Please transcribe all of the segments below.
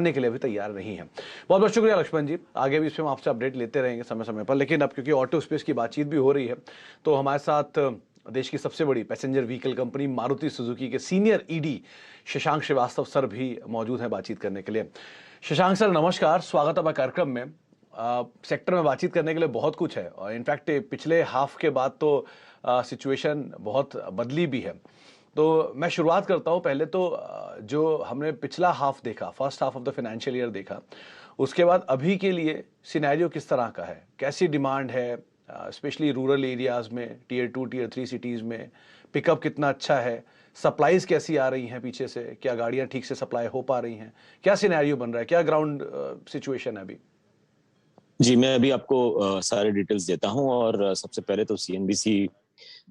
मानने के लिए भी तैयार नहीं है। बहुत बहुत शुक्रिया लक्ष्मण जी, आगे भी इसमें हम आपसे अपडेट लेते रहेंगे समय समय पर। लेकिन अब क्योंकि ऑटो स्पेस की बातचीत भी हो रही है, तो हमारे साथ देश की सबसे बड़ी passenger vehicle company Maruti Suzuki के senior ED Shashank Srivastava sir भी मौजूद हैं बातचीत करने के लिए। शशांक सर नमस्कार, स्वागत है आपका कार्यक्रम में। सेक्टर में बातचीत करने के लिए बहुत कुछ है और इनफैक्ट पिछले हाफ के बाद तो सिचुएशन बहुत बदली भी है। तो मैं शुरुआत करता हूँ पहले तो जो हमने पिछला हाफ देखा, first half of the financial year देखा, उसके बाद अभी के लिए सिनेरियो किस तरह का है, कैसी डिमांड है स्पेशली रूरल एरियाज में, टीयर 2 टीयर 3 सिटीज़ में, पिकअप कितना अच्छा है, सप्लाईज कैसी आ रही हैं पीछे से, क्या गाड़ियाँ ठीक से सप्लाई हो पा रही हैं, क्या सिनेरियो बन रहा है, क्या ग्राउंड सिचुएशन है अभी? जी, मैं अभी आपको सारे डिटेल्स देता हूं और सबसे पहले तो सीएनबीसी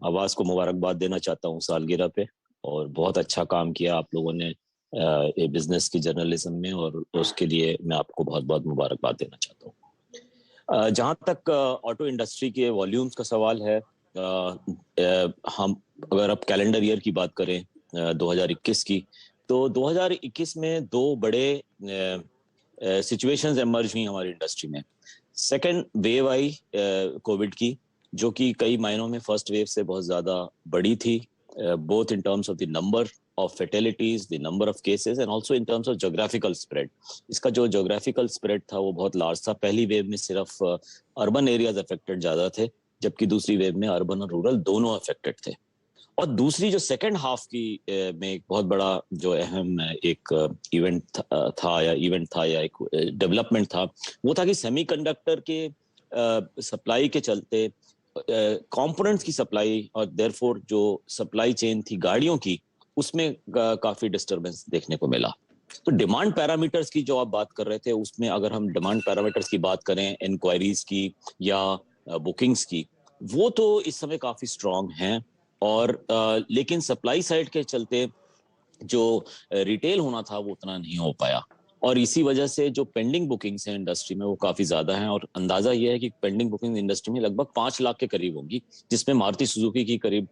आवाज को मुबारकबाद देना चाहता हूं सालगिरह पे। और बहुत अच्छा काम किया आप लोगों ने बिजनेस की जर्नलिज्म में, और उसके लिए मैं आपको बहुत बहुत मुबारकबाद देना चाहता हूं। जहां तक ऑटो इंडस्ट्री के वॉल्यूम्स का सवाल है, हम अगर अब कैलेंडर ईयर की बात करें 2021 की, तो 2021 में दो बड़े सिचुएशंस एमर्ज हुई हमारी इंडस्ट्री में। सेकेंड वेव आई कोविड की, जो कि कई मायनों में फर्स्ट वेव से बहुत ज्यादा बड़ी थी, both in terms of the number of fatalities, the number of cases, and also in terms of geographical spread. इसका जो ज्योग्राफिकल स्प्रेड था वो बहुत लार्ज था। पहली वेव में सिर्फ अर्बन एरियाज अफेक्टेड ज्यादा थे, जबकि दूसरी वेव में अर्बन और रूरल दोनों अफेक्टेड थे। और दूसरी जो सेकेंड हाफ की में एक बहुत बड़ा जो अहम एक इवेंट था या एक डेवलपमेंट था, वो था कि सेमीकंडक्टर के सप्लाई के चलते कंपोनेंट्स की सप्लाई और देयरफॉर जो सप्लाई चेन थी गाड़ियों की, उसमें काफी डिस्टरबेंस देखने को मिला। तो डिमांड पैरामीटर्स की जो आप बात कर रहे थे, उसमें अगर हम डिमांड पैरामीटर्स की बात करें, इंक्वायरीज की या बुकिंग्स की, वो तो इस समय काफी स्ट्रांग हैं। और लेकिन सप्लाई साइड के चलते जो रिटेल होना था वो उतना नहीं हो पाया, और इसी वजह से जो पेंडिंग बुकिंग्स हैं इंडस्ट्री में वो काफी ज्यादा हैं। और अंदाजा ये है कि पेंडिंग बुकिंग इंडस्ट्री में लगभग 5 लाख के करीब होंगी, जिसमें मारुति सुजुकी की करीब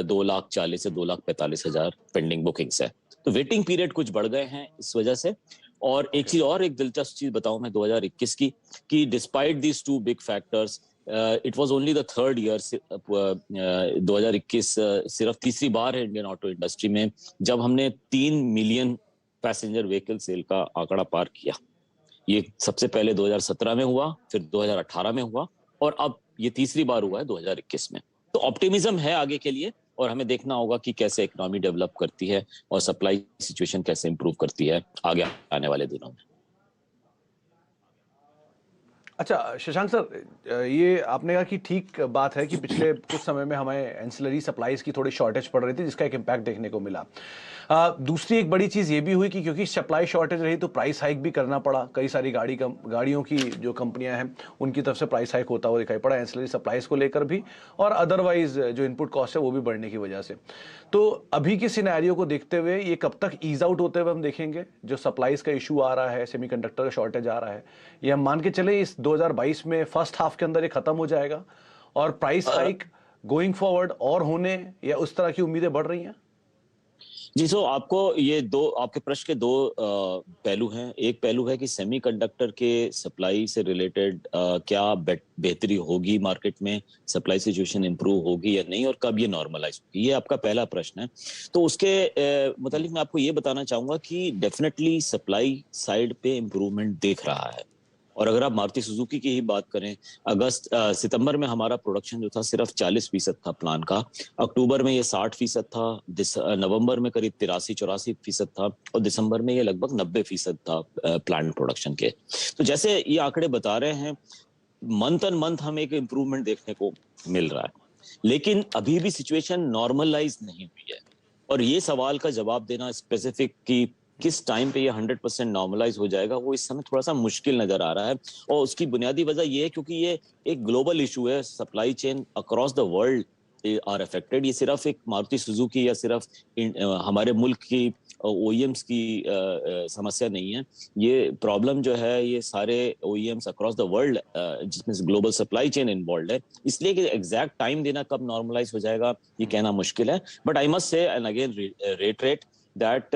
2,40,000 से 2,45,000 पेंडिंग बुकिंग्स है। तो वेटिंग पीरियड कुछ बढ़ गए हैं इस वजह से। और एक चीज और, एक दिलचस्प चीज बताऊं मैं 2021 की, कि despite these two big factors, it was only the third year, 2021 सिर्फ तीसरी बार है इंडियन ऑटो इंडस्ट्री में जब हमने 3 मिलियन पैसेंजर व्हीकल सेल का आंकड़ा पार किया। ये सबसे पहले 2017 में हुआ, फिर 2018 में हुआ, और अब ये तीसरी बार हुआ है 2021 में। तो ऑप्टिमिज्म है आगे के लिए, और हमें देखना होगा कि कैसे इकोनॉमी डेवलप करती है और सप्लाई सिचुएशन कैसे इंप्रूव करती है आगे आने वाले दिनों में। अच्छा शशांक सर, ये आपने कहा कि ठीक बात है कि पिछले कुछ समय में हमें एंसिलरी सप्लाईज की थोड़ी शॉर्टेज पड़ रही थी, जिसका एक इम्पैक्ट देखने को मिला। दूसरी एक बड़ी चीज़ ये भी हुई कि क्योंकि सप्लाई शॉर्टेज रही तो प्राइस हाइक भी करना पड़ा। कई सारी गाड़ियों की जो कंपनियां हैं उनकी तरफ से प्राइस हाइक होता हुआ दिखाई पड़ा एंसिलरी सप्लाईज को लेकर भी, और अदरवाइज जो इनपुट कॉस्ट है वो भी बढ़ने की वजह से। तो अभी के सिनेरियो को देखते हुए ये कब तक ईज आउट होते हुए हम देखेंगे? जो सप्लाईज का इशू आ रहा है, सेमीकंडक्टर का शॉर्टेज आ रहा है, ये हम मान के चले इस 2022 में फर्स्ट हाफ के अंदर ये खत्म हो जाएगा और प्राइस हाइक गोइंग फॉरवर्ड और होने या उस तरह की उम्मीदें बढ़ रही हैं? जी, तो आपको ये दो, आपके प्रश्न के दो पहलू हैं। एक पहलू है कि सेमीकंडक्टर के सप्लाई से रिलेटेड क्या बेहतरी होगी मार्केट में, सप्लाई सिचुएशन इंप्रूव होगी या नहीं, और कब ये नॉर्मलाइज होगी, ये आपका पहला प्रश्न है। तो उसके मुतालिक मैं आपको ये बताना चाहूंगा कि डेफिनेटली सप्लाई साइड पे इम्प्रूवमेंट दिख रहा है। और अगर आप मारुति सुजुकी की ही बात करें, सितंबर में हमारा प्रोडक्शन जो था सिर्फ 40% था प्लान का, अक्टूबर में ये 60% था, नवंबर में करीब 83-84% था, और दिसंबर में ये लगभग 90% था प्लान प्रोडक्शन के। तो जैसे ये आंकड़े बता रहे हैं, मंथ ऑन मंथ हमें एक इम्प्रूवमेंट देखने को मिल रहा है, लेकिन अभी भी सिचुएशन नॉर्मलाइज नहीं हुई है। और ये सवाल का जवाब देना स्पेसिफिक कि किस टाइम पे ये 100% नॉर्मलाइज हो जाएगा, वो इस समय थोड़ा सा मुश्किल नजर आ रहा है। और उसकी बुनियादी वजह ये है क्योंकि ये एक ग्लोबल इशू है, supply chain across the world are affected. ये सिर्फ एक मारुति सुजुकी या सिर्फ हमारे मुल्क की ओईएम्स की समस्या नहीं है। ये प्रॉब्लम जो है ये सारे ओईएम्स अक्रॉस द वर्ल्ड, जिसमें ग्लोबल सप्लाई चेन इन्वॉल्व है। इसलिए कि एग्जैक्ट टाइम देना कब नॉर्मलाइज हो जाएगा ये कहना मुश्किल है। But I must say and again reiterate that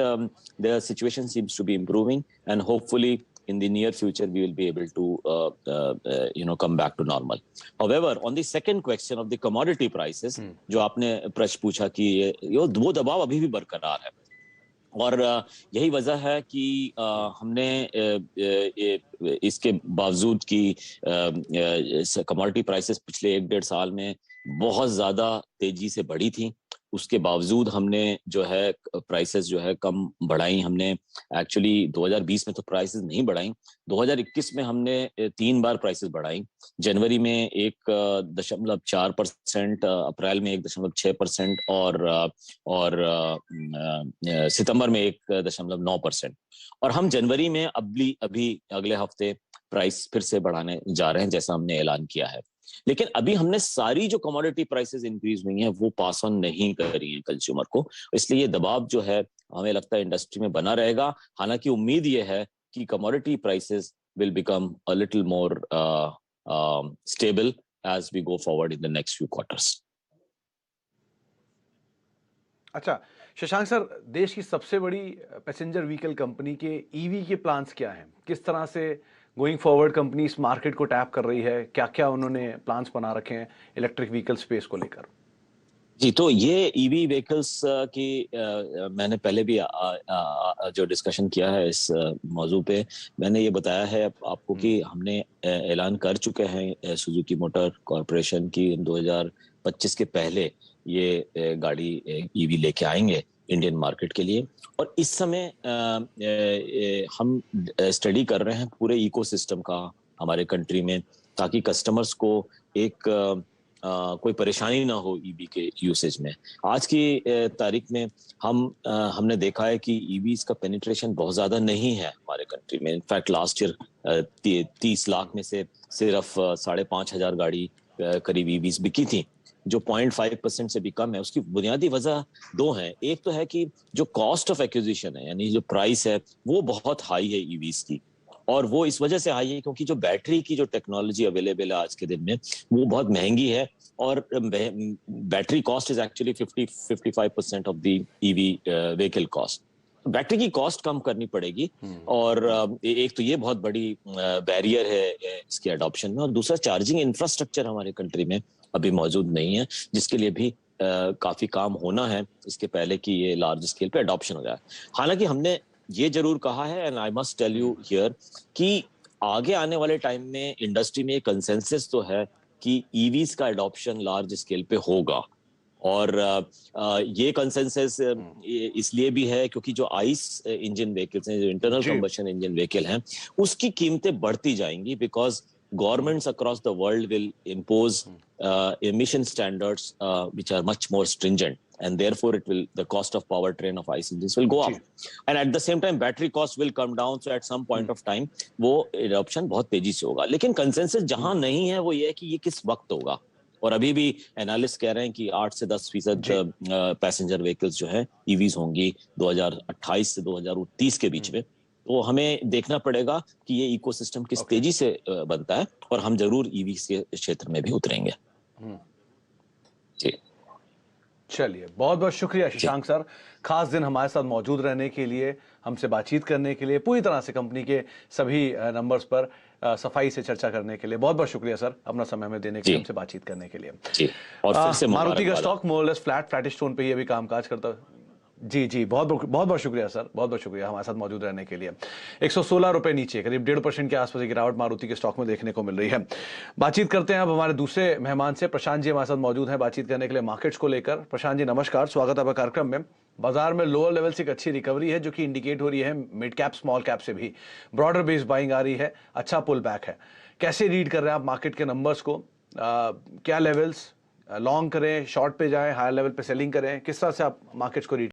the situation seems to be improving, and hopefully in the near future we will be able to come back to normal. However, on the second question of the commodity prices, जो आपने प्रश्न पूछा कि वो दबाव अभी भी बरकरार है, और यही वजह है कि हमने इसके बावजूद कि कमोडिटी प्राइसेस पिछले 1-1.5 साल में बहुत ज्यादा तेजी से बढ़ी थी, उसके बावजूद हमने जो है प्राइसेस जो है कम बढ़ाई। हमने एक्चुअली 2020 में तो प्राइसेस नहीं बढ़ाई, 2021 में हमने 3 बार प्राइसेस बढ़ाई। जनवरी में 1.4%, अप्रैल में 1.6% और सितंबर में 1.9%। और हम जनवरी में अभी अगले हफ्ते प्राइस फिर से बढ़ाने जा रहे हैं, जैसा हमने ऐलान किया है। लेकिन अभी हमने सारी जो कमोडिटी प्राइसेस इंक्रीज हुई हैं वो पास ऑन नहीं करी है कंज्यूमर को, इसलिए ये दबाव जो है हमें लगता है इंडस्ट्री में बना रहेगा। हालांकि उम्मीद ये है कि commodity prices will become a little more stable as we go forward in the next few quarters. अच्छा शशांक सर, देश की सबसे बड़ी पैसेंजर व्हीकल कंपनी के ईवी के प्लान्स क्या हैं? किस तरह से गोइंग फॉरवर्ड कंपनी इस मार्केट को टैप कर रही है? क्या क्या उन्होंने प्लान्स बना रखे हैं इलेक्ट्रिक व्हीकल स्पेस को लेकर? जी, तो ये ईवी व्हीकल्स की मैंने पहले भी जो डिस्कशन किया है इस मौजू पे, मैंने ये बताया है आपको कि हमने ऐलान कर चुके हैं सुजुकी मोटर कॉर्पोरेशन की 2025 के पहले ये गाड़ी ईवी लेके आएंगे इंडियन मार्केट के लिए। और इस समय हम स्टडी कर रहे हैं पूरे इकोसिस्टम का हमारे कंट्री में, ताकि कस्टमर्स को एक कोई परेशानी ना हो ईवी के यूसेज में। आज की तारीख में हमने देखा है कि ईवीज का पेनिट्रेशन बहुत ज्यादा नहीं है हमारे कंट्री में। इनफैक्ट लास्ट ईयर 30 लाख में से सिर्फ 5,500 गाड़ी करीब ईवीज बिकी थी, जो 0.5% से भी कम है। उसकी बुनियादी वजह 2 हैं। एक तो है कि जो कॉस्ट ऑफ एक्विजिशन है, यानी जो प्राइस है वो बहुत हाई है ईवीज की, और वो इस वजह से हाई है क्योंकि जो बैटरी की जो टेक्नोलॉजी अवेलेबल है आज के दिन में वो बहुत महंगी है, और battery cost is actually 55% of the EV vehicle cost. Battery की कॉस्ट कम करनी पड़ेगी, और एक तो ये बहुत बड़ी बैरियर है इसके अडॉप्शन में, और दूसरा चार्जिंग इंफ्रास्ट्रक्चर हमारे कंट्री में अभी मौजूद नहीं है, जिसके लिए भी काफी काम होना है इसके पहले कि ये लार्ज स्केल पे अडॉप्शन हो जाए। हालांकि हमने ये जरूर कहा है, and I must tell you here, कि आगे आने वाले टाइम में इंडस्ट्री में कंसेंसस तो है कि ईवीज का अडॉप्शन लार्ज स्केल पे होगा। और ये कंसेंसस इसलिए भी है क्योंकि जो आइस इंजन व्हीकल्स हैं, जो इंटरनल कंबशन इंजन व्हीकल हैं, उसकी कीमतें बढ़ती जाएंगी, because governments across the world will impose emission standards which are much more stringent, and therefore the cost of powertrain of ICE engines will go up, and at the same time battery cost will come down, so at some point of time वो adoption बहुत तेजी से होगा। लेकिन consensus जहां नहीं है वो ये है कि ये किस वक्त होगा, और अभी भी एनालिस्ट कह रहे हैं कि 8 से 10% पैसेंजर व्हीकल्स जो है ईवीज होंगी 2028 से 2030 के बीच में। तो हमें देखना पड़ेगा कि ये इकोसिस्टम किस तेजी से बनता है, और हम जरूर ईवी के क्षेत्र में भी उतरेंगे। जी, चलिए, बहुत बहुत शुक्रिया शशांक सर, खास दिन हमारे साथ मौजूद रहने के लिए, हमसे बातचीत करने के लिए, पूरी तरह से कंपनी के सभी नंबर्स पर सफाई से चर्चा करने के लिए बहुत बहुत शुक्रिया सर, अपना समय में देने के लिए, हमसे बातचीत करने के लिए। जी, और फिर से मारुति का stock more less flattish tone पे ही अभी कामकाज करता है। जी जी, बहुत बहुत शुक्रिया सर, बहुत बहुत शुक्रिया हमारे साथ मौजूद रहने के लिए। 116 रुपए नीचे, करीब 1.5% के आसपास गिरावट मारुति के स्टॉक में देखने को मिल रही है। बातचीत करते हैं अब हमारे दूसरे मेहमान से। प्रशांत जी हमारे साथ मौजूद हैं बातचीत करने के लिए मार्केट्स को लेकर। प्रशांत जी नमस्कार, स्वागत है आपका कार्यक्रम में। बाजार में लोअर लेवल से एक अच्छी रिकवरी है जो कि इंडिकेट हो रही है मिड कैप स्मॉल कैप से भी ब्रॉडर बेस्ड बाइंग आ रही है, अच्छा पुल बैक है। कैसे रीड कर रहे हैं आप मार्केट के नंबर्स को? क्या लेवल्स लॉन्ग करें, शॉर्ट पे जाएं, हायर लेवल पे सेलिंग करें, किस तरह से आप मार्केट्स को रीड